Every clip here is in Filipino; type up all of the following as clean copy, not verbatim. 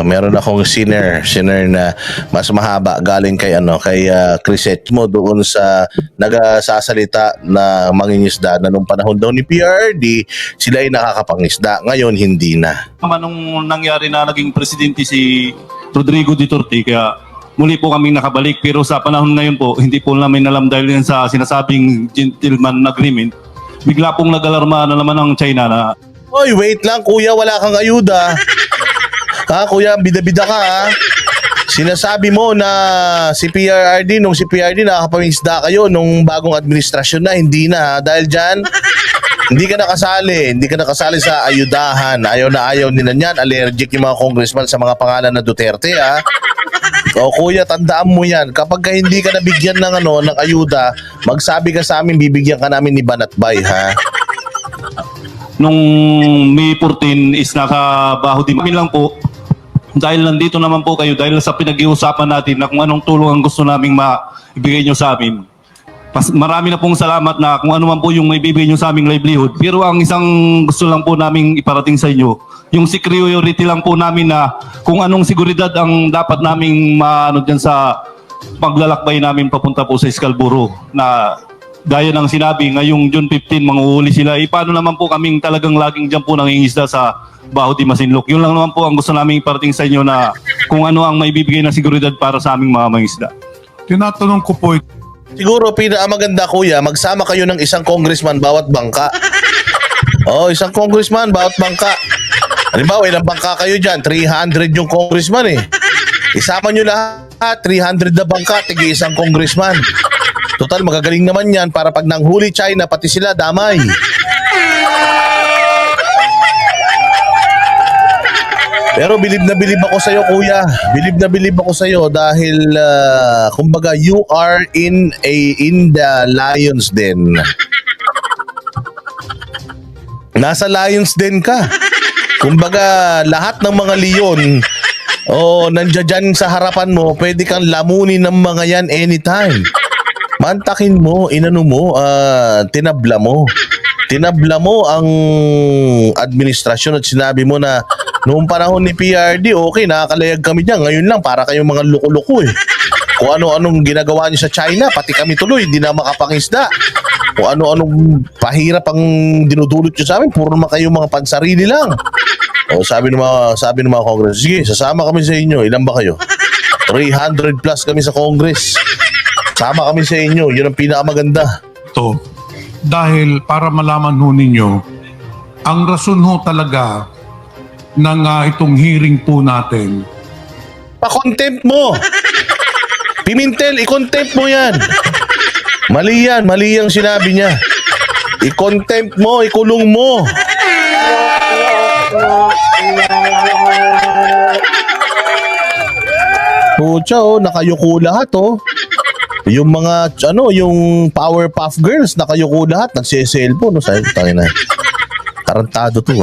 meron akong sinner na mas mahaba galing kay Crisette mo doon sa nagasasalita na mangingisda na nung panahon daw ni PRRD sila ay nakakapangisda, ngayon hindi na. Nung nangyari na naging presidente si Rodrigo Duterte, kaya muli po kaming nakabalik, pero sa panahon ngayon po hindi po namin alam dahil yan sa sinasabing gentleman agreement, bigla pong nag-alarma na naman ng China na Oy, wait lang kuya, wala kang ayuda. Ha, kuya, bida-bida ka ha. Sinasabi mo na si PRRD nakakapangisda kayo nung bagong administrasyon na, hindi na ha. Dahil dyan, hindi ka nakasali sa ayudahan. Ayaw na ayaw nila niyan, allergic yung mga congressman sa mga pangalan na Duterte ha. O kuya, tandaan mo yan. Kapag hindi ka nabigyan ng ng ayuda, magsabi ka sa amin, bibigyan ka namin ni Banatbay ha. nung May 14 is nakabaho din kami lang po. Dahil nandito naman po kayo, dahil sa pinag-iusapan natin na kung anong tulong ang gusto naming maibigay nyo sa amin. Marami na pong salamat na kung ano man po yung may bibigay nyo sa aming livelihood. Pero ang isang gusto lang po naming iparating sa inyo, yung security lang po namin na kung anong seguridad ang dapat naming maano dyan sa paglalakbay namin papunta po sa Scarborough. Na gaya ng sinabi, ngayong June 15, manguhuli sila. Paano naman po kaming talagang laging dyan po nangingisda sa Baho di Masinloc. Yun lang naman po ang gusto namin iparating sa inyo na kung ano ang may bibigay na seguridad para sa aming mga mangisda. Tinatanong ko po, Siguro pinakamaganda kuya, magsama kayo ng isang congressman bawat bangka. Isang congressman bawat bangka. Halimbawa, ilang bangka kayo dyan? 300 yung congressman eh. Isama nyo lahat, 300 na bangka, tigi isang congressman. Total, magagaling naman yan para pag nanghuli China, pati sila damay. Pero bilib na bilib ako sa'yo kuya. Bilib na bilib ako sa'yo dahil kumbaga you are in the Lions Den. Nasa Lions Den ka. Kumbaga lahat ng mga leon nandiyan dyan sa harapan mo, pwede kang lamunin ng mga yan anytime. Mantakin mo, tinabla mo. Tinabla mo ang administrasyon at sinabi mo na noong panahon ni PRD, okay, nakakalayag kami dyan. Ngayon lang, para kayong mga loko-loko eh. Kung ano-anong ginagawa niyo sa China, pati kami tuloy, hindi na makapangisda. Kung ano-anong pahirap ang dinudulot niyo sa amin, puro naman kayong mga pansarili lang. Sabi ng mga Congress, sige, sasama kami sa inyo. Ilan ba kayo? 300 plus kami sa Congress. Sama kami sa inyo. Yun ang pinakamaganda. ito, dahil para malaman ho ninyo, ang rason ho talaga ng itong hearing po natin. Pa-contempt mo. Pimentel, i-contempt mo yan. Mali ang sinabi niya. I-contempt mo, ikulong mo. Pucha, nakayuko lahat Yung mga yung Powerpuff Girls nakayuko lahat, nagse-cellphone Sabi ko, tangina. Tarantado to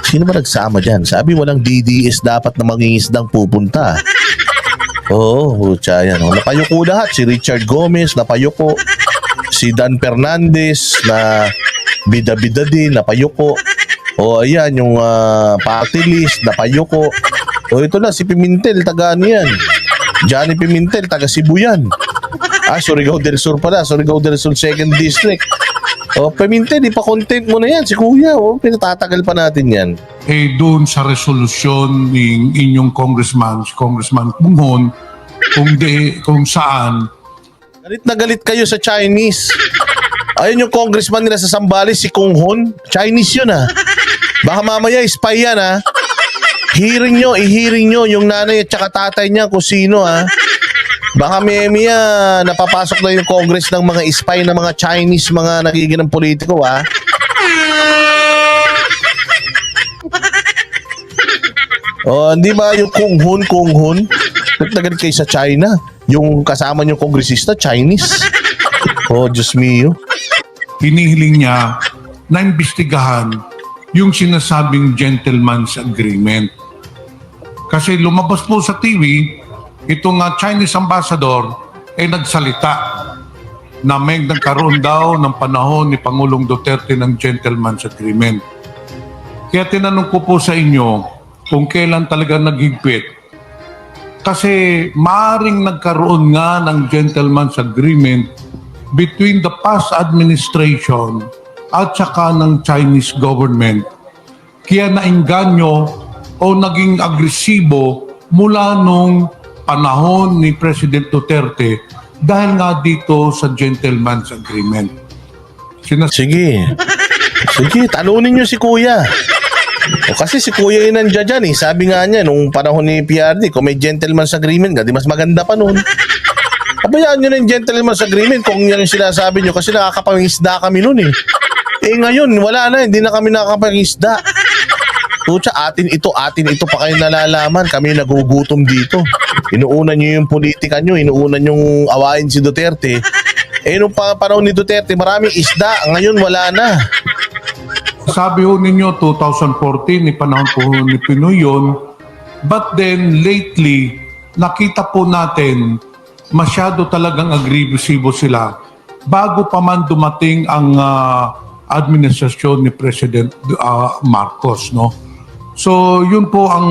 Sino ba nagsama dyan? Sabi walang DDS dapat na mangingisdang pupunta. Pucha yan. Napayuko lahat. Si Richard Gomez, napayuko. Si Dan Fernandez, na bida-bida din, napayuko. Ayan, yung party list, napayuko. Ito na, si Pimentel, taga ano yan? Johnny Pimentel, taga Cebu yan. Surigao del Sur pala. Surigao del Sur 2nd District. Pimentel, ipa-content mo na yan si kuya. Pinatatagal pa natin yan. Doon sa resolusyon ng inyong congressman, si Congressman Punghon, kung saan. Galit na galit kayo sa Chinese. Ayun yung congressman nila sa Zambales, si Kung Hon. Chinese yun Baka mamaya spy yan I-hearing nyo yung nanay at saka tatay niya kung sino Baka Memiya, napapasok na yung Congress ng mga spy na mga Chinese, mga nagiginang politiko, hindi ba yung Kung Hon? Nagtagal kayo sa China. Yung kasama niyong kongresista, Chinese. Diyos mio. Hinihiling niya na imbestigahan yung sinasabing gentleman's agreement. Kasi lumabas po sa TV, itong Chinese ambassador ay nagsalita na may nagkaroon daw ng panahon ni Pangulong Duterte ng gentleman's agreement. Kaya tinanong ko po sa inyo, kung kailan talaga naghigpit. Kasi maaring nagkaroon nga ng gentleman's agreement between the past administration at saka ng Chinese government. Kaya nainganyo o naging agresibo mula nung panahon ni President Duterte dahil nga dito sa gentleman's agreement. Sige. Sige, talunin nyo si Kuya. O kasi si Kuya yung nandiyan dyan eh. Sabi nga niya, nung panahon ni PRD, kung may gentleman's agreement nga, di mas maganda pa nun. Kabayaan nyo na yung gentleman's agreement kung yan yung sinasabi nyo kasi nakakapangisda kami nun eh. Eh ngayon, wala na, hindi na kami nakakapangisda. Tutsa, atin ito pa kayo nalalaman. Kami nagugutom dito. Inuuna nyo yung politika nyo, inuuna nyo awayin si Duterte. Eh nung panahon ni Duterte, maraming isda. Ngayon, wala na. Sabi ho ninyo, 2014, ni panahon po ni Pinoy yun. But then, lately, nakita po natin, masyado talagang agresibo sila bago pa man dumating ang administrasyon ni President Marcos, no? So, yun po ang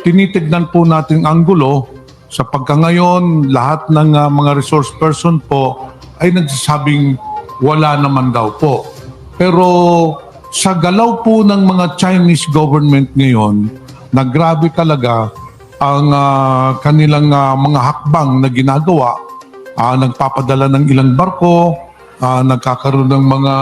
tinitignan po nating anggulo sa pagkangayon, lahat ng mga resource person po ay nagsasabing wala naman daw po. Pero sa galaw po ng mga Chinese government ngayon, na grabe talaga ang kanilang mga hakbang na ginagawa, nagpapadala ng ilang barko, nagkakaroon ng mga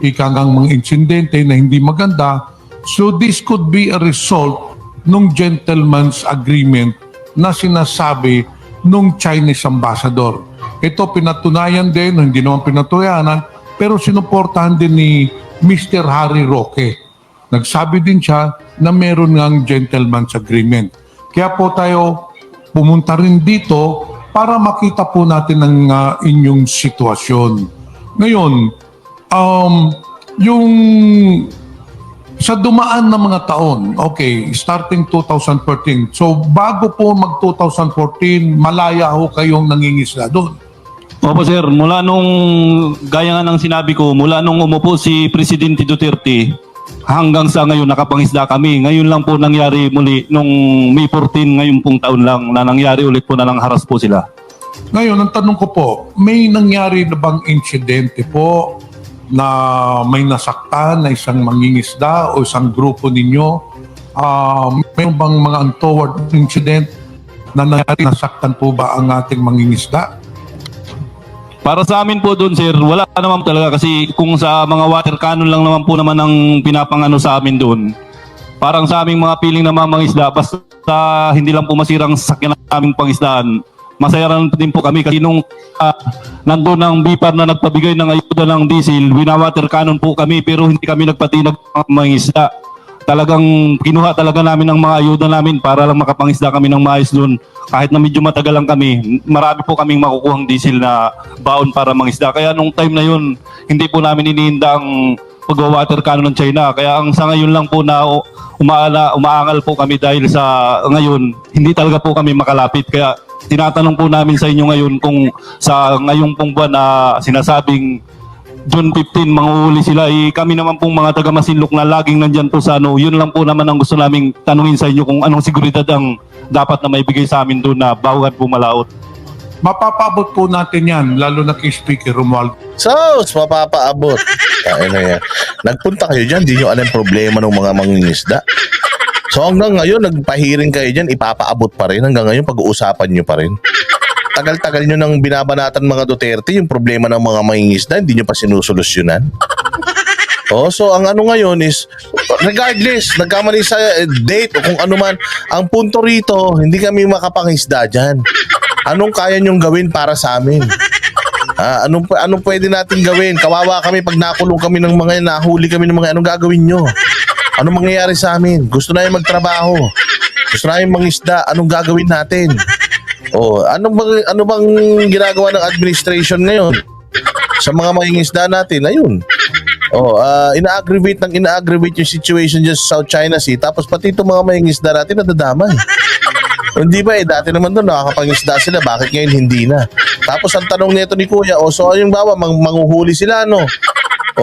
ikangang mga insidente na hindi maganda. So this could be a result ng gentleman's agreement na sinasabi ng Chinese ambassador. Ito pinatunayan din, hindi naman pinatunayan, pero sinuportahan din ni Mr. Harry Roque. Nagsabi din siya na meron ngang gentleman's agreement. Kaya po tayo pumunta rin dito para makita po natin ang inyong sitwasyon. Ngayon, yung sa dumaan na mga taon, okay, starting 2014. So bago po mag-2014, malaya ho kayong nangingisda doon. Opo sir, mula nung, gaya nga ng sinabi ko, mula nung umupo si Presidente Duterte, hanggang sa ngayon nakapangisda kami. Ngayon lang po nangyari muli, nung May 14, ngayon pong taon lang, na nangyari ulit po na nangharas po sila. Ngayon, ang tanong ko po, may nangyari na bang insidente po na may nasaktan na isang mangingisda o isang grupo ninyo? Mayroon bang mga untoward incident na nangyari, nasaktan po ba ang ating mangingisda? Para sa amin po doon sir, wala naman talaga kasi kung sa mga water cannon lang naman po naman ang pinapangano sa amin doon. Parang sa aming mga piling na mga mangisda, basta hindi lang po masirang sasakyan ng aming pangisdaan, masaya rin din po kami kasi nung nandun ang BIPAR na nagpabigay ng ayuda ng diesel, winawater cannon po kami pero hindi kami nagpatinag ng mangisda. Talagang kinuha talaga namin ang mga ayuda namin para lang makapangisda kami ng maayos doon. Kahit na medyo matagal lang kami, marami po kaming makukuhang diesel na baon para mangisda. Kaya nung time na yun, hindi po namin iniinda ang pag-water cannon ng China. Kaya ang sa ngayon lang po na umaangal po kami dahil sa ngayon, hindi talaga po kami makalapit. Kaya tinatanong po namin sa inyo ngayon kung sa ngayong pong buwan na sinasabing June 15, manguhuli sila. Kami naman pong mga taga-Masinloc na laging nandyan po sa yun lang po naman ang gusto naming tanungin sa inyo kung anong seguridad ang dapat na maibigay sa amin doon na bawagan po malaot. Mapapabot po natin yan, lalo na kay Speaker Romualdez. Mapapaabot. Kaya na yan. Nagpunta kayo dyan, di nyo alam problema ng mga mangingisda. So hanggang ngayon, nagpahiring kayo dyan, ipapaabot pa rin. Hanggang ngayon, pag-uusapan nyo pa rin. Tagal-tagal nyo nang binabanatan mga Duterte, yung problema ng mga mangingisda, hindi nyo pa sinusolusyonan. So ang ano ngayon is, regardless, nagkamali sa date o kung ano man, ang punto rito, hindi kami makapangisda dyan. Anong kaya nyong gawin para sa amin? Anong pwede natin gawin? Kawawa kami pag nakulong kami ng mga, nahuli kami ng mga, anong gagawin nyo? Anong mangyayari sa amin? Gusto namin magtrabaho. Gusto namin mangisda. Anong gagawin natin? Ano bang ginagawa ng administration ngayon sa mga mangingisda natin? Ayun. Ina-aggravate yung situation dyan sa South China Sea, tapos pati itong mga mangingisda natin nadadamay. Hindi ba dati naman doon nakakapangisda sila, bakit ngayon hindi na? Tapos ang tanong nito ni Kuya, so yung bawa, manguhuli sila, no?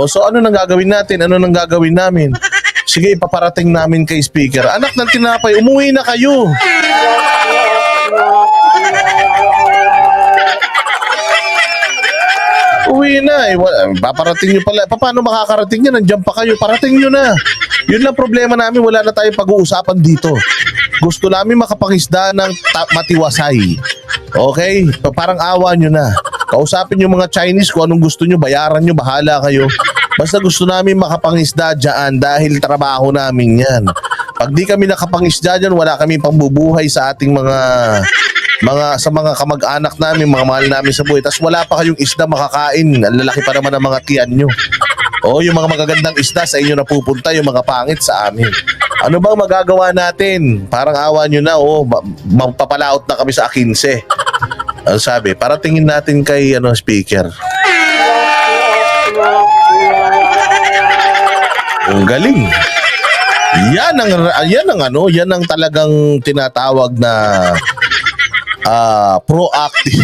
So ano nang gagawin natin? Ano nang gagawin namin? sige, ipaparating namin kay speaker. Anak ng tinapay, umuwi na kayo. Uwi na eh. Paparating nyo pala. Paano makakarating yan? Nandiyan pa kayo. Parating nyo na. Yun lang problema namin. Wala na tayong pag-uusapan dito. Gusto namin makapangisda ng matiwasay. Okay? Parang awa nyo na. Kausapin yung mga Chinese kung anong gusto nyo. Bayaran nyo. Bahala kayo. Basta gusto namin makapangisda dyan dahil trabaho namin yan. Pag di kami nakapangisda dyan, wala kami pambubuhay sa ating sa mga kamag-anak namin, mga mahal namin sa buhay. Tapos wala pa kayong isda makakain. Ang lalaki pa naman ng mga tiyan nyo. O yung mga magagandang isda sa inyo napupunta, yung mga pangit sa amin. Ano bang magagawa natin? Parang awa nyo na, magpapalaot na kami sa 15. Ano sabi? Para tingin natin kay speaker. Ang galing. Yan ang talagang tinatawag na proactive.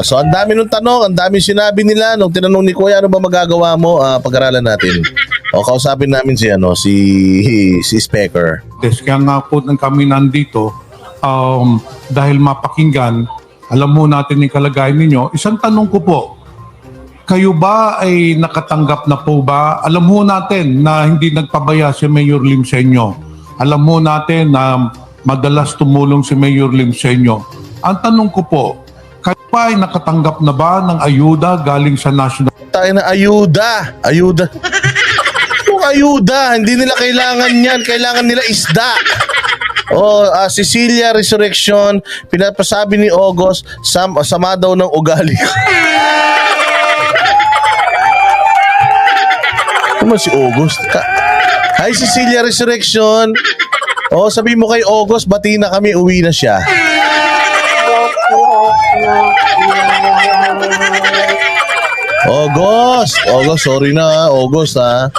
So ang dami ng tanong, ang dami sinabi nila nung tinanong ni Kuya, ano ba magagawa mo? Pag-aralan natin. Kausapin namin si Speaker. Kaya nga po nang kami nandito, dahil mapakinggan, alam mo natin yung kalagayan ninyo. Isang tanong ko po, kayo ba ay nakatanggap na po ba? Alam mo natin na hindi nagpabaya si Mayor Lim sa inyo. Alam mo natin na madalas tumulong si Mayor Lim sa inyo. Ang tanong ko po, kayo ba ay nakatanggap na ba ng ayuda galing sa National? Tayo na ayuda. Yung ayuda, hindi nila kailangan yan. Kailangan nila isda. Cecilia Resurrection, pinapasabi ni August, sama daw ng ugali. Ano si August? Hi Cecilia Resurrection. Sabi mo kay August, bati na kami, uwi na siya. August, sorry na August ha.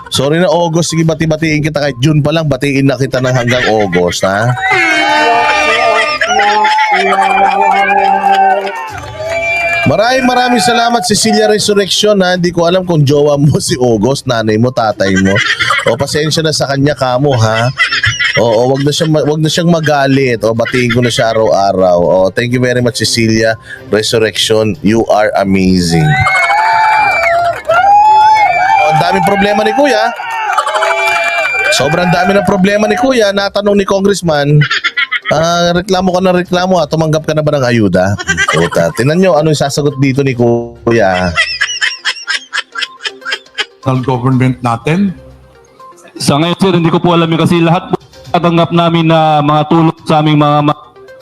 Sorry na August, sige bati-batiin kita kahit June pa lang, batiin na kita ng hanggang August ha. Maraming salamat Cecilia Resurrection ha. Hindi ko alam kung jowa mo si August, nanay mo, tatay mo. Pasensya na sa kanya kamo ha. Wag na siyang magalit. Batiin ko na siya araw-araw. Thank you very much Cecilia Resurrection. You are amazing. Ang daming problema ni Kuya. Sobrang dami ng problema ni Kuya. Natanong ni Congressman, reklamo ka na reklamo tumanggap ka na ba ng ayuda? Tingnan nyo ano yung sasagot dito ni Kuya. Government natin. Sa ngayon sir, hindi ko po alam yun kasi lahat po tatanggap namin na mga tulong sa aming mga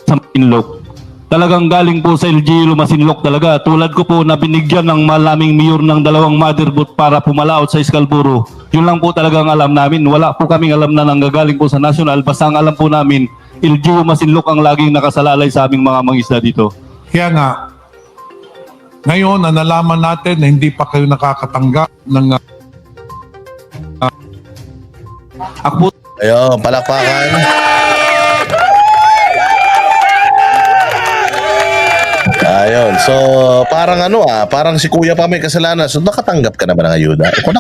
sa Masinloc. Talagang galing po sa LGU Masinloc talaga. Tulad ko po na binigyan ng malaming mayor ng 2 motherboard para pumalaot sa Scarborough. Yun lang po talagang alam namin. Wala po kaming alam na nanggagaling po sa national. Basta ang alam po namin, LGU Masinloc ang laging nakasalalay sa aming mga mangisda dito. Kaya nga, ngayon na nalaman natin na hindi pa kayo nakakatanggap ng Ako po, Ayun, palakpakan. Ayun, so parang parang si Kuya pa may kasalanan. So nakatanggap ka na ba ng ayuda? Kung